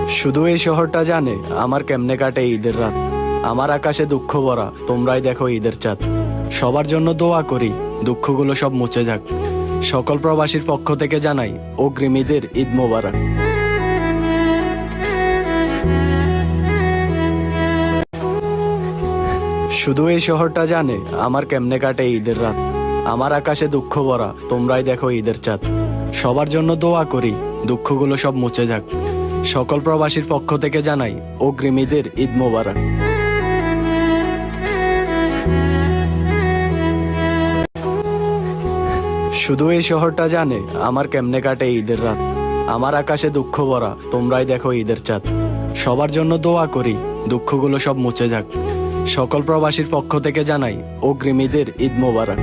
শুধু এই শহরটা জানে আমার কেমনে কাটে ঈদের রাত। আমার আকাশে দুঃখ ভরা, তোমরাই দেখো ঈদের চাঁদ। সবার জন্য দোয়া করি, দুঃখগুলো সব মুছে যাক। সকল প্রবাসীর পক্ষ থেকে জানাই অগ্রিম ঈদের ঈদ মোবারক। শুধু এই শহরটা জানে আমার কেমনে কাটে ঈদের রাত। আমার আকাশে দুঃখ ভরা, তোমরাই দেখো ঈদের চাঁদ। সবার জন্য দোয়া করি, দুঃখগুলো সব মুছে যাক। সকল প্রবাসীর পক্ষ থেকে জানাই অগ্রিম ঈদের ঈদ মোবারক। শুধু এই শহরটা জানে আমার কেমনে কাটে ঈদের রাত। আমার আকাশে দুঃখ ভরা, তোমরাই দেখো ঈদের চাঁদ। সবার জন্য দোয়া করি, দুঃখগুলো সব মুছে যাক। সকল প্রবাসীর পক্ষ থেকে জানাই অগ্রিম ঈদের ঈদ মোবারক।